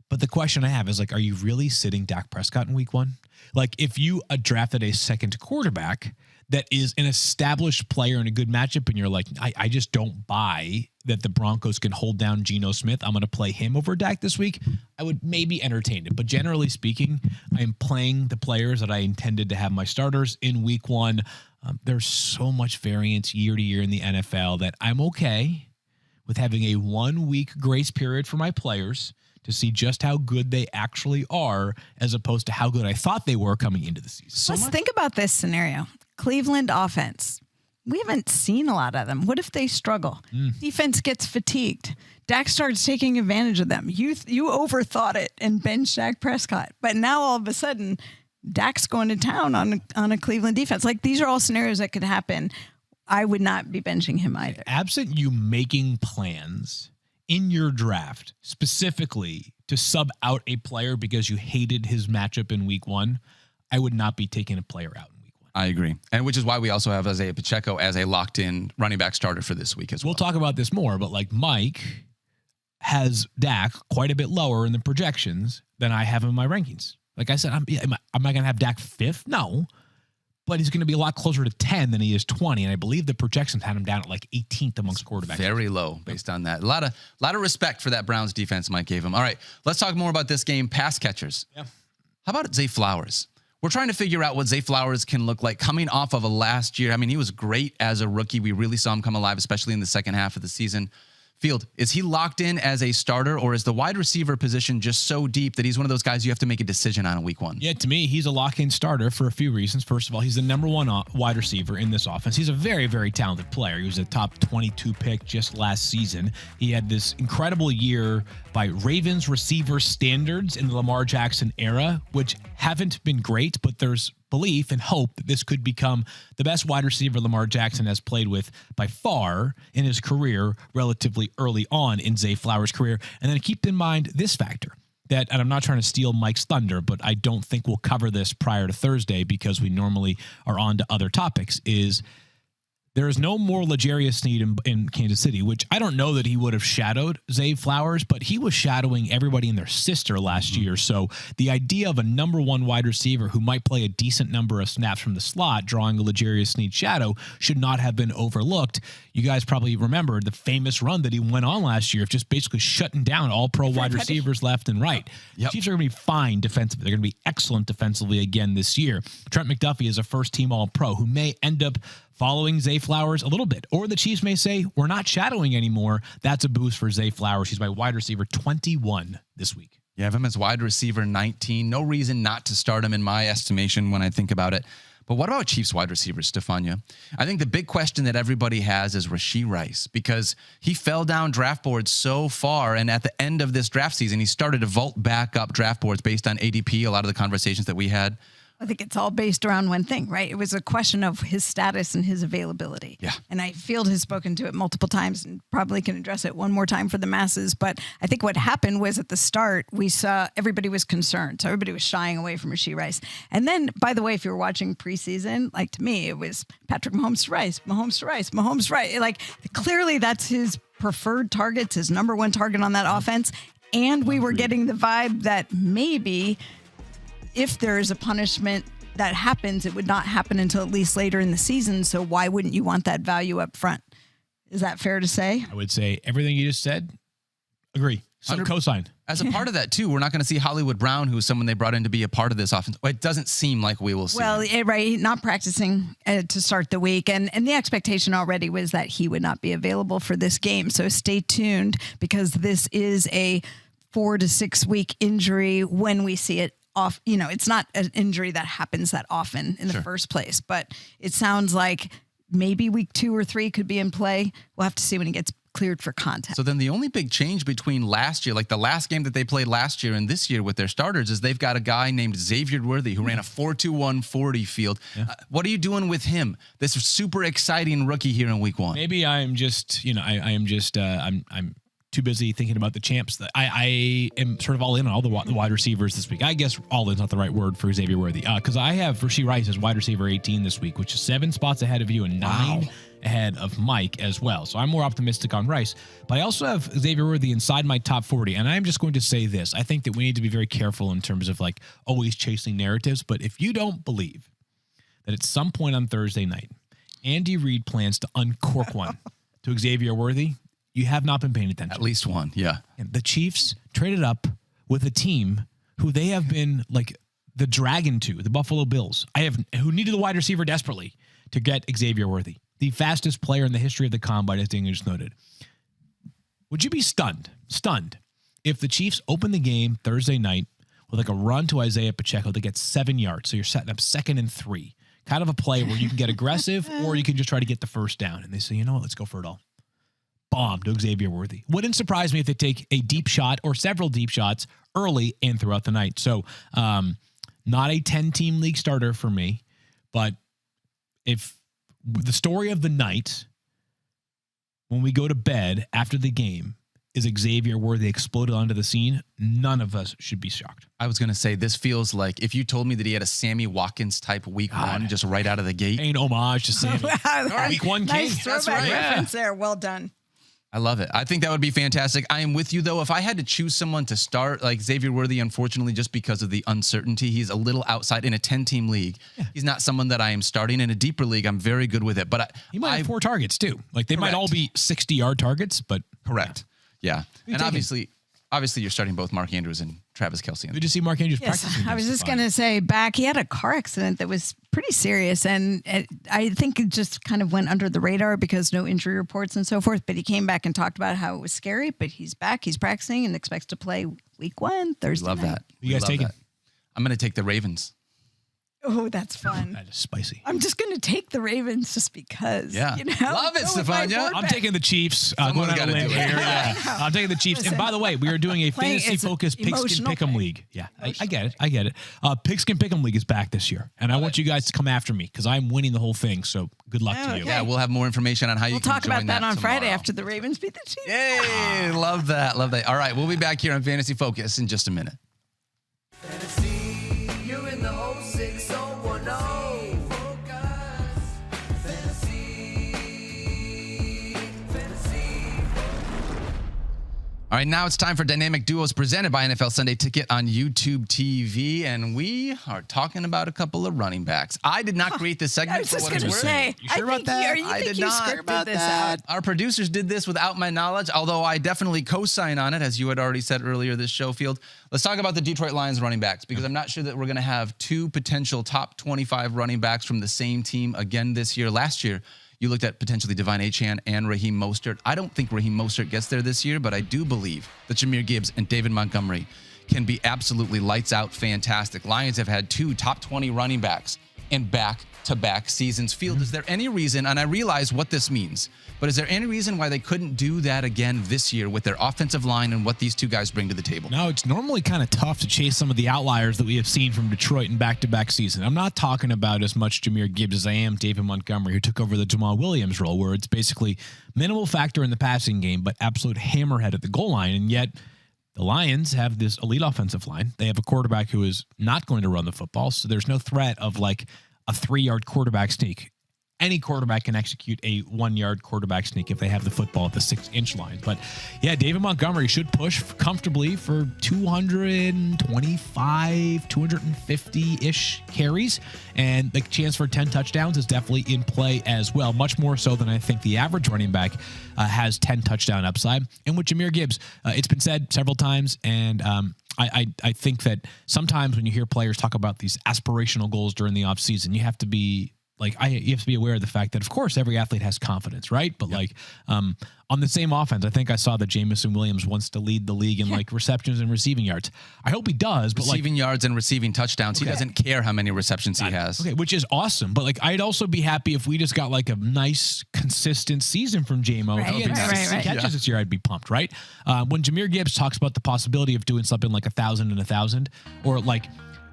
But the question I have is like, are you really sitting Dak Prescott in week one? Like if you drafted a second quarterback that is an established player in a good matchup, and you're like, I just don't buy that the Broncos can hold down Geno Smith, I'm going to play him over Dak this week, I would maybe entertain it. But generally speaking, I am playing the players that I intended to have my starters in week one. There's so much variance year to year in the NFL that I'm okay with having a 1-week grace period for my players to see just how good they actually are, as opposed to how good I thought they were coming into the season. Let's think about this scenario. Cleveland offense. We haven't seen a lot of them. What if they struggle? Defense gets fatigued. Dak starts taking advantage of them. You overthought it and benched Dak Prescott. But now all of a sudden, Dak's going to town on a Cleveland defense. Like these are all scenarios that could happen. I would not be benching him either. Absent you making plans in your draft specifically to sub out a player because you hated his matchup in week one, I would not be taking a player out. I agree. And which is why we also have Isaiah Pacheco as a locked-in running back starter for this week as well. We'll talk about this more, but like Mike has Dak quite a bit lower in the projections than I have in my rankings. Like I said, am I going to have Dak 5th? No. but he's going to be a lot closer to 10 than he is 20. And I believe the projections had him down at like 18th amongst quarterbacks. Very low based on that. A lot of respect for that Browns defense Mike gave him. All right, let's talk more about this game. Pass catchers. Yeah. How about Zay Flowers? We're trying to figure out what Zay Flowers can look like coming off of a last year. I mean, he was great as a rookie. We really saw him come alive, especially in the second half of the season. Field, is he locked in as a starter, or is the wide receiver position just so deep that he's one of those guys you have to make a decision on in week one? Yeah, to me, he's a lock-in starter for a few reasons. First of all, he's the number one wide receiver in this offense. He's a very, very talented player. He was a top 22 pick just last season. He had this incredible year by Ravens receiver standards in the Lamar Jackson era, which haven't been great, but there's belief and hope that this could become the best wide receiver Lamar Jackson has played with by far in his career, relatively early on in Zay Flowers' career. And then keep in mind this factor that, and I'm not trying to steal Mike's thunder, but I don't think we'll cover this prior to Thursday because we normally are on to other topics, is there is no more L'Jarius Sneed in Kansas City, which I don't know that he would have shadowed Zay Flowers, but he was shadowing everybody and their sister last year. So the idea of a number one wide receiver who might play a decent number of snaps from the slot, drawing a L'Jarius Sneed shadow, should not have been overlooked. You guys probably remember the famous run that he went on last year of just basically shutting down all pro wide receivers left and right. Yep. Chiefs are going to be fine defensively. They're going to be excellent defensively again this year. Trent McDuffie is a first-team All-Pro who may end up following Zay Flowers a little bit. Or the Chiefs may say, we're not shadowing anymore. That's a boost for Zay Flowers. He's my wide receiver 21 this week. You have him as wide receiver 19. No reason not to start him in my estimation when I think about it. But what about Chiefs wide receivers, Stephania? I think the big question that everybody has is Rashee Rice, because he fell down draft boards so far, and at the end of this draft season, he started to vault back up draft boards based on ADP, a lot of the conversations that we had. I think it's all based around one thing, right? It was a question of his status and his availability. Yeah. And Field has spoken to it multiple times and probably can address it one more time for the masses. But I think what happened was at the start, we saw everybody was concerned. So everybody was shying away from Rashee Rice. And then, by the way, if you were watching preseason, like to me, it was Patrick Mahomes to Rice, Mahomes to Rice, Mahomes to Rice. Like clearly that's his preferred targets, his number one target on that offense. And we were getting the vibe that maybe if there is a punishment that happens, it would not happen until at least later in the season. So why wouldn't you want that value up front? Is that fair to say? I would say everything you just said, agree. So co-sign. As a part of that, too, we're not going to see Hollywood Brown, who's someone they brought in to be a part of this offense. It doesn't seem like we will see. Well, right, not practicing to start the week. And the expectation already was that he would not be available for this game. So stay tuned because this is a 4 to 6 week injury when we see it off. You know, it's not an injury that happens that often in the first place, but it sounds like maybe week 2 or 3 could be in play. We'll have to see when he gets cleared for contact. So then the only big change between last year, like the last game that they played last year and this year with their starters, is they've got a guy named Xavier who ran a 4.21 40 Field. Yeah. What are you doing with him? This super exciting rookie here in week 1. Maybe I'm just, I'm too busy thinking about the champs. That I am sort of all in on all the wide receivers this week. I guess all is not the right word for Xavier Worthy, because I have Rashee Rice as wide receiver 18 this week, which is 7 spots ahead of you and 9 ahead of Mike as well. So I'm more optimistic on Rice, but I also have Xavier Worthy inside my top 40. And I'm just going to say this. I think that we need to be very careful in terms of like always chasing narratives. But if you don't believe that at some point on Thursday night, Andy Reid plans to uncork one to Xavier Worthy, you have not been paying attention. At least one, yeah. And the Chiefs traded up with a team who they have been like the dragon to, the Buffalo Bills. Who needed the wide receiver desperately to get Xavier Worthy, the fastest player in the history of the combine, as Daniel just noted. Would you be stunned, if the Chiefs open the game Thursday night with like a run to Isaiah Pacheco that gets 7 yards? So you're setting up 2nd and 3, kind of a play where you can get aggressive or you can just try to get the first down. And they say, you know what, let's go for it all. Bomb to Xavier Worthy. Wouldn't surprise me if they take a deep shot or several deep shots early and throughout the night. So not a 10-team league starter for me, but if the story of the night when we go to bed after the game is Xavier Worthy exploded onto the scene, none of us should be shocked. I was going to say, this feels like if you told me that he had a Sammy Watkins type week 1 just right out of the gate. Ain't homage to Sammy. Wow, week 1 king. Nice throwback reference there. Well done. I love it. I think that would be fantastic. I am with you, though. If I had to choose someone to start, like Xavier Worthy, unfortunately, just because of the uncertainty, he's a little outside in a 10-team league. Yeah. He's not someone that I am starting. In a deeper league, I'm very good with it. But he might have 4 targets, too. Like, they might all be 60-yard targets, but... Correct. Yeah. And obviously, you're starting both Mark Andrews and Travis Kelce. Did you see Mark Andrews practicing? I was just going to say, he had a car accident that was pretty serious, and I think it just kind of went under the radar because no injury reports and so forth, but he came back and talked about how it was scary, but he's back, he's practicing, and expects to play week 1, Thursday Love night. that. You guys take it? I'm going to take the Ravens. Oh, that's fun. That is spicy. I'm just going to take the Ravens just because. Yeah. You know? Love it, Stephania. I'm taking the Chiefs. Someone's Going on a gotta limb do it. here. Yeah. I'm taking the Chiefs. And by the way, we are doing a Playing- fantasy-focused it's an Pigskin emotional Pick'em play. League. Yeah, I get it. I get it. Pigskin Pick'em League is back this year. And I want you guys to come after me because I'm winning the whole thing. So good luck to you. Okay. Yeah, we'll have more information on how you We'll can talk about join that on Friday tomorrow. after the Ravens beat the Chiefs. Yay! Love that. Love that. All right, we'll be back here on Fantasy Focus in just a minute. Fantasy, you're in the 06010. All right, now it's time for Dynamic Duos presented by NFL Sunday Ticket on YouTube TV, and we are talking about a couple of running backs. I did not create this segment. I was for just what going to it's worth. say, You sure about that? You I think did you not scripted this out? Our producers did this without my knowledge, although I definitely co-sign on it, as you had already said earlier this show, Field. Let's talk about the Detroit Lions running backs, because I'm not sure that we're going to have 2 potential top 25 running backs from the same team again this year. Last year, you looked at potentially Devon Achane and Raheem Mostert. I don't think Raheem Mostert gets there this year, but I do believe that Jahmyr Gibbs and David Montgomery can be absolutely lights out fantastic. Lions have had 2 top 20 running backs in back-to-back seasons. Field, is there any reason, and I realize what this means, but is there any reason why they couldn't do that again this year with their offensive line and what these 2 guys bring to the table? No, it's normally kind of tough to chase some of the outliers that we have seen from Detroit in back-to-back season. I'm not talking about as much Jahmyr Gibbs as I am David Montgomery, who took over the Jamal Williams role, where it's basically minimal factor in the passing game, but absolute hammerhead at the goal line. And yet the Lions have this elite offensive line. They have a quarterback who is not going to run the football, so there's no threat of like a 3-yard quarterback sneak. Any quarterback can execute a 1-yard quarterback sneak if they have the football at the 6-inch line. But yeah, David Montgomery should push comfortably for 225, 250-ish carries. And the chance for 10 touchdowns is definitely in play as well. Much more so than I think the average running back has 10 touchdown upside. And with Jahmyr Gibbs, it's been said several times, and I think that sometimes when you hear players talk about these aspirational goals during the offseason, you have to be you have to be aware of the fact that, of course, every athlete has confidence, right? But on the same offense, I think I saw that Jameson Williams wants to lead the league in receptions and receiving yards. I hope he does, but receiving yards and receiving touchdowns. Okay. He doesn't care how many receptions he has. Okay, which is awesome. But I'd also be happy if we just got a nice, consistent season from J-Mo. If he had 60 catches this year, I'd be pumped, right? When Jahmyr Gibbs talks about the possibility of doing something like 1,000 and 1,000, or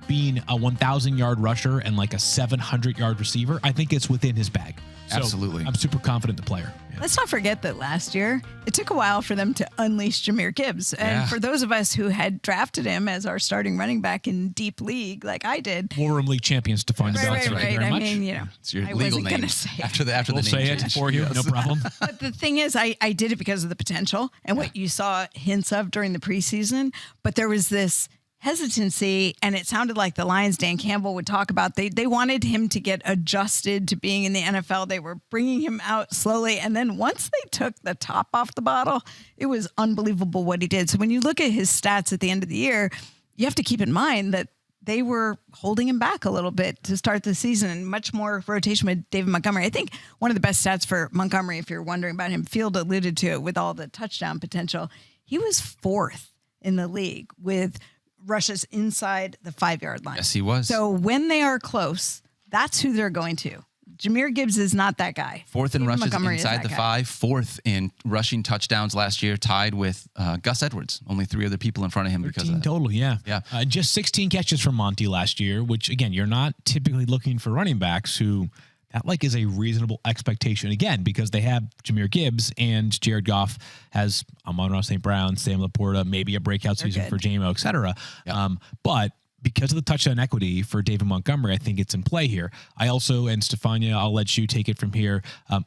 being a 1,000-yard rusher and a 700-yard receiver, I think it's within his bag. So Absolutely. I'm super confident in the player. Yeah. Let's not forget that last year, it took a while for them to unleash Jahmyr Gibbs. And for those of us who had drafted him as our starting running back in deep league, like I did. War Room League champion, Stephania Bell. Right. Thank you very I much. mean, It's your I legal wasn't name. going to say it. After the We'll name say it change. for you. Yes. No problem. But the thing is, I did it because of the potential and what you saw hints of during the preseason. But there was this hesitancy, and it sounded like the Lions, Dan Campbell would talk about, they wanted him to get adjusted to being in the NFL. They were bringing him out slowly, and then once they took the top off the bottle, it was unbelievable what he did. So when you look at his stats at the end of the year, you have to keep in mind that they were holding him back a little bit to start the season, and much more rotation with David Montgomery. I think one of the best stats for Montgomery, if you're wondering about him, Field alluded to it with all the touchdown potential. He was 4th in the league with rushes inside the 5-yard line. Yes, he was. So when they are close, that's who they're going to. Jahmyr Gibbs is not that guy. 4th in David rushes Montgomery is inside that the guy. 5, 4th in rushing touchdowns last year, tied with Gus Edwards. Only 3 other people in front of him because of 13 that. total, yeah. Yeah. Just 16 catches from Monty last year, which, again, you're not typically looking for running backs who that is a reasonable expectation, again, because they have Jahmyr Gibbs and Jared Goff has Amon-Ra St. Brown, Sam Laporta, maybe a breakout season for J-Mo, et cetera. Yeah. But because of the touchdown equity for David Montgomery, I think it's in play here. I also, and Stephania, I'll let you take it from here.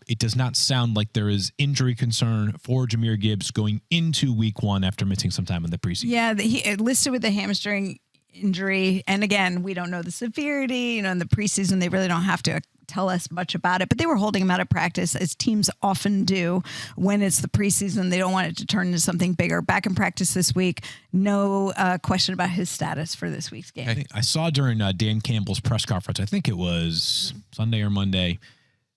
It does not sound like there is injury concern for Jahmyr Gibbs going into week 1 after missing some time in the preseason. Yeah, he listed with the hamstring injury. And again, we don't know the severity. In the preseason, they really don't have to tell us much about it, but they were holding him out of practice, as teams often do when it's the preseason. They don't want it to turn into something bigger. Back in practice this week. No question about his status for this week's game. I saw during Dan Campbell's press conference, I think it was Sunday or Monday,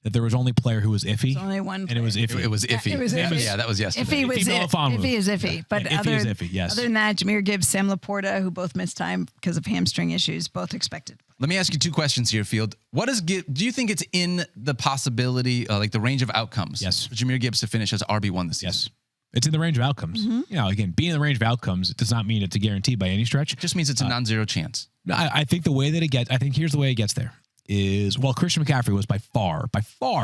that there was only player who was iffy. There's only one and it was iffy. It was iffy. It was iffy. Yeah, that was yesterday. Iffy is iffy. But iffy is iffy, yes. Other than that, Jahmyr Gibbs, Sam Laporta, who both missed time because of hamstring issues, both expected. Let me ask you 2 questions here, Field. Do you think it's in the possibility, like the range of outcomes, yes, for Jahmyr Gibbs to finish as RB1 this season? Yes. It's in the range of outcomes. Again, being in the range of outcomes, it does not mean it's a guarantee by any stretch. It just means it's a non-zero chance. I think the way that here's the way it gets there. Is Christian McCaffrey was by far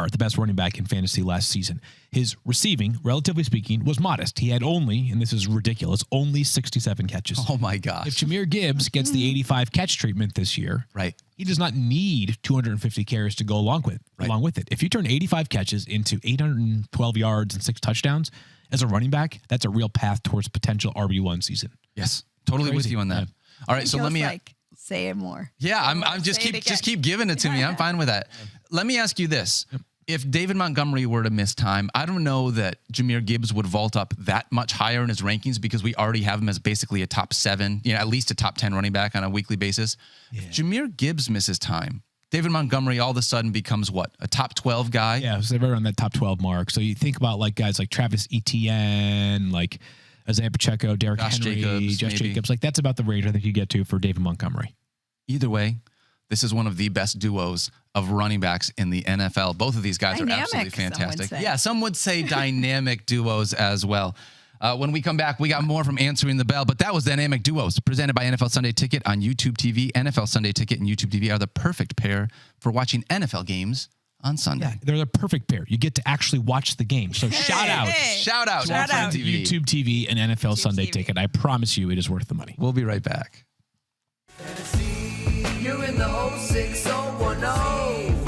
the best running back in fantasy last season. His receiving, relatively speaking, was modest. He had only, and this is ridiculous, only 67 catches. Oh my gosh. If Jahmyr Gibbs gets the 85 catch treatment this year, right, he does not need 250 carries to go along with it. If you turn 85 catches into 812 yards and 6 touchdowns as a running back, that's a real path towards potential RB1 season. Yes, totally with you on that. Yeah. All right, so let me say it more. Yeah, I'm just keep giving it to me. I'm fine with that. Let me ask you this. If David Montgomery were to miss time, I don't know that Jahmyr Gibbs would vault up that much higher in his rankings because we already have him as basically a top 7, at least a top 10 running back on a weekly basis. Yeah. If Jahmyr Gibbs misses time, David Montgomery all of a sudden becomes what? A top 12 guy? Yeah, so they're around that top 12 mark. So you think about like guys like Travis Etienne, like Isaiah Pacheco, Derrick Henry, Josh Jacobs. Like that's about the range I think you get to for David Montgomery. Either way, this is one of the best duos of running backs in the NFL. Both of these guys are absolutely fantastic. Some would say dynamic duos as well. When we come back, we got more from Answering the Bell, but that was Dynamic Duos presented by NFL Sunday Ticket on YouTube TV. NFL Sunday Ticket and YouTube TV are the perfect pair for watching NFL games on Sunday. Yeah, they're the perfect pair. You get to actually watch the game. So shout out to YouTube TV and NFL Sunday Ticket. I promise you it is worth the money. We'll be right back. You're in the 06010.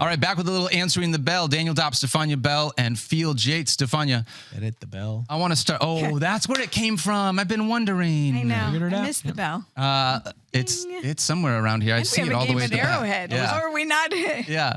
All right, back with a little Answering the Bell. Daniel Dopp, Stephania Bell, and Field Yates. Stephania. Edit the bell. I want to start. Oh, that's where it came from. I've been wondering. I know. I missed the bell. It's somewhere around here. I see it all the way at the Arrowhead. Yeah. Or are we not? Yeah.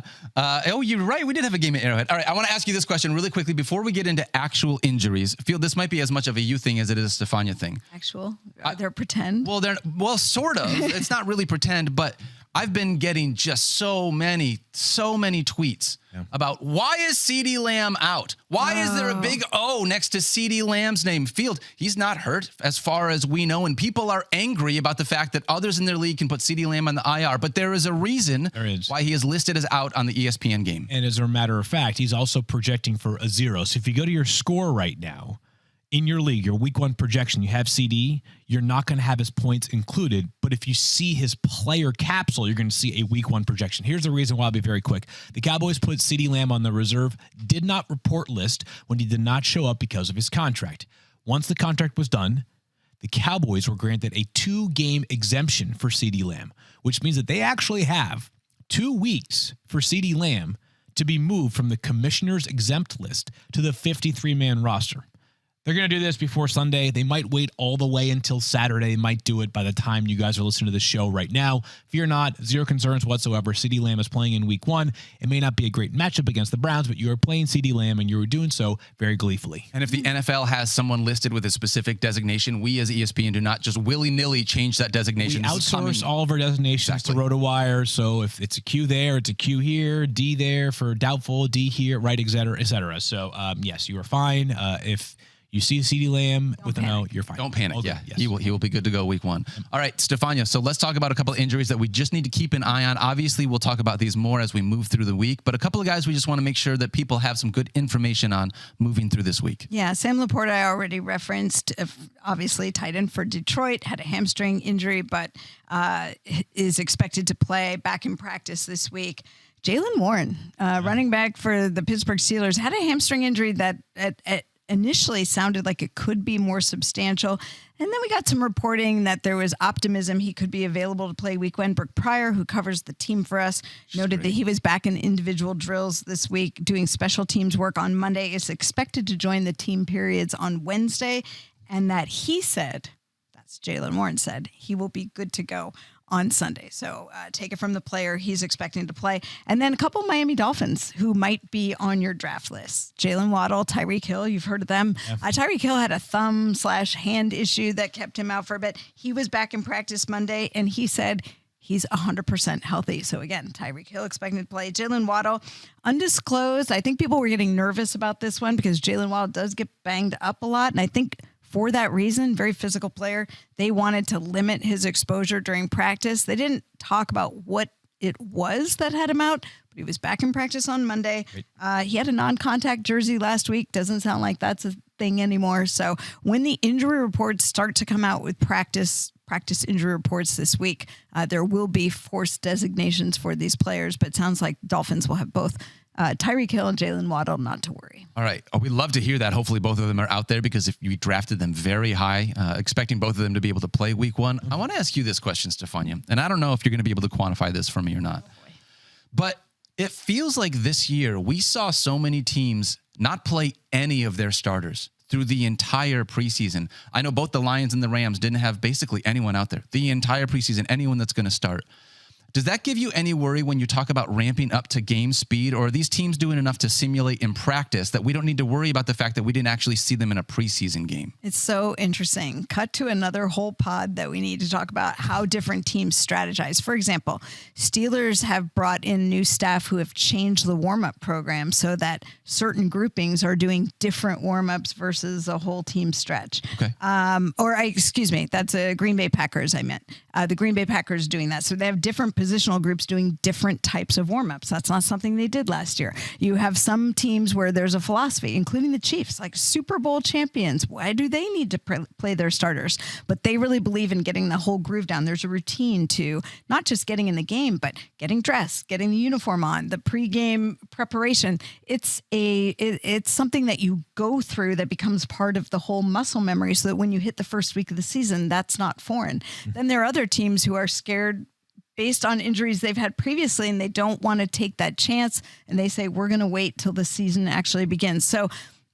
You're right. We did have a game at Arrowhead. All right. I want to ask you this question really quickly before we get into actual injuries. Field, this might be as much of a you thing as it is a Stephania thing. Actual? They're pretend? Well, sort of. It's not really pretend, but I've been getting just so many tweets about why is CeeDee Lamb out? Why is there a big O next to CeeDee Lamb's name? Field, he's not hurt as far as we know, and people are angry about the fact that others in their league can put CeeDee Lamb on the IR, but there is a reason why he is listed as out on the ESPN game. And as a matter of fact, he's also projecting for a 0. So if you go to your score right now, in your league, your week 1 projection, you have CD, you're not going to have his points included. But if you see his player capsule, you're going to see a week 1 projection. Here's the reason why. I'll be very quick. The Cowboys put CeeDee Lamb on the reserve, did not report list when he did not show up because of his contract. Once the contract was done, the Cowboys were granted a 2-game exemption for CeeDee Lamb, which means that they actually have 2 weeks for CeeDee Lamb to be moved from the commissioner's exempt list to the 53-man roster. They're going to do this before Sunday. They might wait all the way until Saturday. They might do it by the time you guys are listening to the show right now. Fear not, 0 concerns whatsoever. CeeDee Lamb is playing in week 1. It may not be a great matchup against the Browns, but you are playing CeeDee Lamb, and you are doing so very gleefully. And if the NFL has someone listed with a specific designation, we as ESPN do not just willy-nilly change that designation. We outsource all of our designations to RotoWire. So if it's a Q there, it's a Q here, D there for doubtful, D here, right, et cetera, et cetera. So, yes, you are fine. If you see CeeDee Lamb with an O, you're fine. Don't panic. Yeah, yes. He will be good to go week 1. All right, Stephania. So let's talk about a couple of injuries that we just need to keep an eye on. Obviously, we'll talk about these more as we move through the week, but a couple of guys we just want to make sure that people have some good information on moving through this week. Yeah, Sam Laporta I already referenced. Obviously, tight end for Detroit, had a hamstring injury, but is expected to play back in practice this week. Jaylen Warren, running back for the Pittsburgh Steelers, had a hamstring injury that initially sounded like it could be more substantial. And then we got some reporting that there was optimism he could be available to play week one. Brooke Pryor, who covers the team for us, noted that he was back in individual drills this week doing special teams work on Monday. Is expected to join the team periods on Wednesday. And that he said, that's Jaylen Warren said, he will be good to go on Sunday. So take it from the player. He's expecting to play. And then a couple Miami Dolphins who might be on your draft list. Jalen Waddle, Tyreek Hill. You've heard of them. Yeah. Tyreek Hill had a thumb/hand issue that kept him out for a bit. He was back in practice Monday, and he said he's 100% healthy. So again, Tyreek Hill expecting to play. Jalen Waddle, undisclosed. I think people were getting nervous about this one because Jalen Waddle does get banged up a lot. And I think for that reason, very physical player, they wanted to limit his exposure during practice. They didn't talk about what it was that had him out, but he was back in practice on Monday. He had a non-contact jersey last week. Doesn't sound like that's a thing anymore. So when the injury reports start to come out with practice injury reports this week, there will be forced designations for these players, but it sounds like Dolphins will have both Tyreek Hill and Jalen Waddle, not to worry. All right. Oh, we'd love to hear that. Hopefully both of them are out there because if you drafted them very high, expecting both of them to be able to play week one. I want to ask you this question, Stephania, and I don't know if you're going to be able to quantify this for me or not, but it feels like this year we saw so many teams not play any of their starters through the entire preseason. I know both the Lions and the Rams didn't have basically anyone out there. The entire preseason, anyone that's going to start. Does that give you any worry when you talk about ramping up to game speed, or are these teams doing enough to simulate in practice that we don't need to worry about the fact that we didn't actually see them in a preseason game? It's so interesting. Cut to another whole pod that we need to talk about how different teams strategize. For example, Steelers have brought in new staff who have changed the warm-up program so that certain groupings are doing different warm-ups versus a whole team stretch. Okay. Excuse me, that's a Green Bay Packers I meant. The Green Bay Packers doing that. So they have different positional groups doing different types of warm-ups. That's not something they did last year. You have some teams where there's a philosophy, including the Chiefs, like Super Bowl champions. Why do they need to play their starters? But they really believe in getting the whole groove down. There's a routine to not just getting in the game, but getting dressed, getting the uniform on, the pregame preparation. It's something that you go through that becomes part of the whole muscle memory so that when you hit the first week of the season, that's not foreign. Mm-hmm. Then there are other teams who are scared based on injuries they've had previously, and they don't want to take that chance. And they say, we're going to wait till the season actually begins. So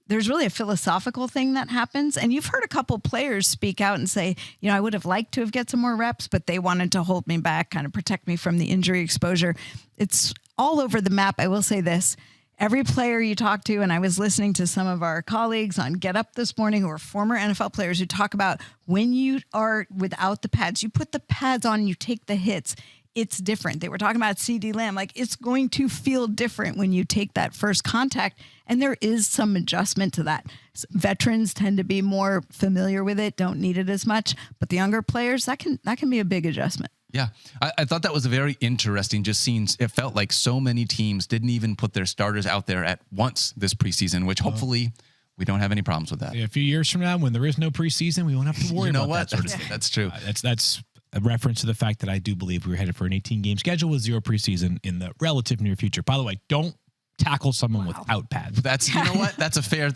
there's really a philosophical thing that happens. And you've heard a couple players speak out and say, I would have liked to have get some more reps, but they wanted to hold me back, kind of protect me from the injury exposure. It's all over the map. I will say this. Every player you talk to, and I was listening to some of our colleagues on Get Up this morning who are former NFL players who talk about when you are without the pads, you put the pads on, you take the hits. It's different. They were talking about CeeDee Lamb. Like, it's going to feel different when you take that first contact. And there is some adjustment to that. Veterans tend to be more familiar with it, don't need it as much. But the younger players, that can be a big adjustment. Yeah, I thought that was a very interesting just seeing. It felt like so many teams didn't even put their starters out there at once this preseason, which hopefully we don't have any problems with that. A few years from now, when there is no preseason, we won't have to worry about that sort of thing. That's true. That's a reference to the fact that I do believe we're headed for an 18-game schedule with 0 preseason in the relative near future. By the way, don't tackle someone without pads. That's That's a fair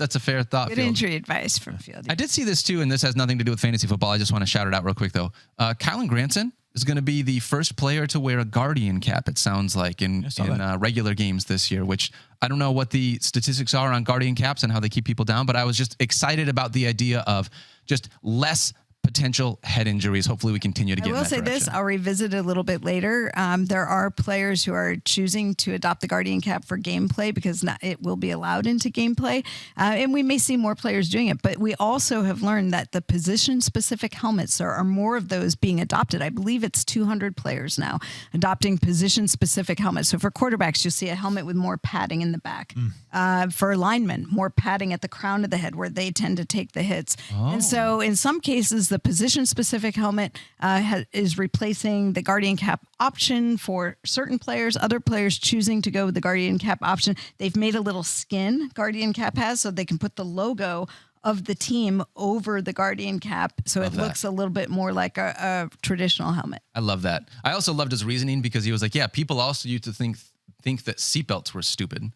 thought. Good injury advice from Field. I did see this too, and this has nothing to do with fantasy football. I just want to shout it out real quick though. Kylan Granson is going to be the first player to wear a Guardian cap, it sounds like, in regular games this year, which I don't know what the statistics are on Guardian caps and how they keep people down, but I was just excited about the idea of just less potential head injuries. Hopefully we continue to get in that direction. I will say this, I'll revisit it a little bit later. There are players who are choosing to adopt the Guardian cap for gameplay because it will be allowed into gameplay. And we may see more players doing it, but we also have learned that the position-specific helmets, there are more of those being adopted. I believe it's 200 players now adopting position-specific helmets. So for quarterbacks, you'll see a helmet with more padding in the back. For linemen, more padding at the crown of the head where they tend to take the hits. And so in some cases, the position-specific helmet is replacing the Guardian cap option for certain players. Other players choosing to go with the Guardian cap option. They've made a little skin Guardian cap has so they can put the logo of the team over the Guardian cap so it looks a little bit more like a traditional helmet. I love that. I also loved his reasoning because he was like, people also used to think think that seatbelts were stupid.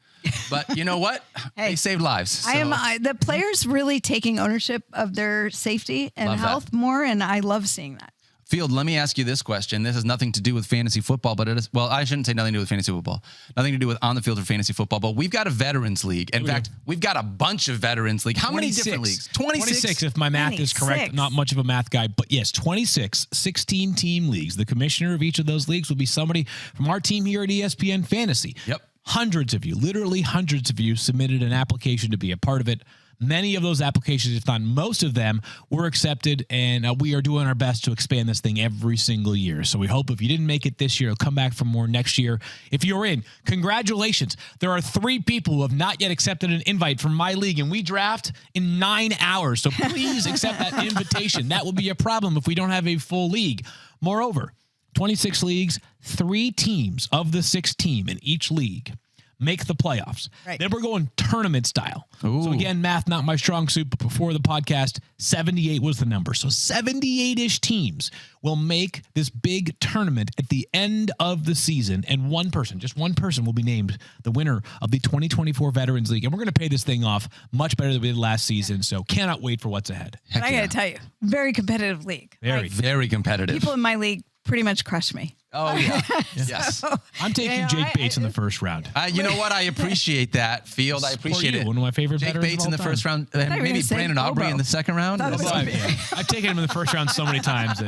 But you know what? Hey, they saved lives. So. The players really taking ownership of their safety and health more, and I love seeing that. Field, let me ask you this question. This has nothing to do with fantasy football, but it is, well, I shouldn't say nothing to do with fantasy football. Nothing to do with on the field or fantasy football, but we've got a veterans league. In fact, we've got a bunch of veterans league. How many different leagues? 26, if my math is correct. Not much of a math guy, but yes, 26, 16-team leagues. The commissioner of each of those leagues will be somebody from our team here at ESPN Fantasy. Yep. Hundreds of you, literally hundreds of you submitted an application to be a part of it. Many of those applications, if not most of them, were accepted, and we are doing our best to expand this thing every single year. So we hope if you didn't make it this year, come back for more next year. If you're in, congratulations. There are 3 people who have not yet accepted an invite from my league, and we draft in 9 hours. So please accept that invitation. That will be a problem if we don't have a full league. Moreover, 26 leagues, 3 teams of the 6 team in each league make the playoffs. Right. Then we're going tournament style. Ooh. So again, math, not my strong suit, but before the podcast, 78 was the number. So 78-ish teams will make this big tournament at the end of the season. And just one person will be named the winner of the 2024 Veterans League. And we're going to pay this thing off much better than we did last season. So cannot wait for what's ahead. I got to tell you, very competitive league. Very competitive. People in my league pretty much crush me. Oh, yeah. Yes. I'm taking Jake Bates in the first round. You know what? I appreciate that, Field. I appreciate it. One of my favorite Jake Bates in the first round. Maybe Brandon Aubrey in the second round. I've taken him in the first round so many times.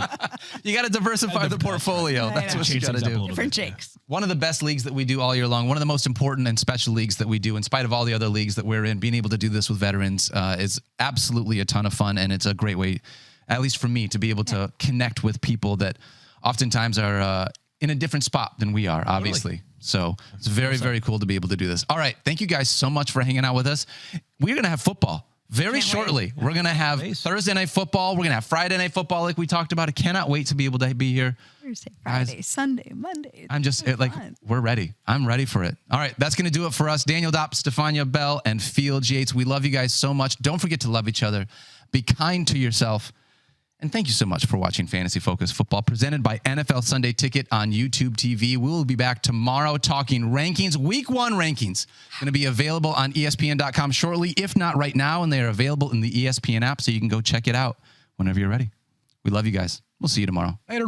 You got to diversify the portfolio. That's what you got to do. Different Jakes. One of the best leagues that we do all year long, one of the most important and special leagues that we do, in spite of all the other leagues that we're in, being able to do this with veterans is absolutely a ton of fun. And it's a great way, at least for me, to be able to connect with people that oftentimes are in a different spot than we are, obviously. Really? So it's very, very cool to be able to do this. All right. Thank you guys so much for hanging out with us. We're going to have football very shortly. We're going to have Thursday night football. We're going to have Friday night football like we talked about. I cannot wait to be able to be here. Thursday, Friday, Sunday, Monday. I'm just we're ready. I'm ready for it. All right. That's going to do it for us. Daniel Dopp, Stephania Bell, and Field Yates. We love you guys so much. Don't forget to love each other. Be kind to yourself. And thank you so much for watching Fantasy Focus Football, presented by NFL Sunday Ticket on YouTube TV. We will be back tomorrow talking rankings, Week 1 rankings. Going to be available on ESPN.com shortly, if not right now, and they are available in the ESPN app, so you can go check it out whenever you're ready. We love you guys. We'll see you tomorrow. Later.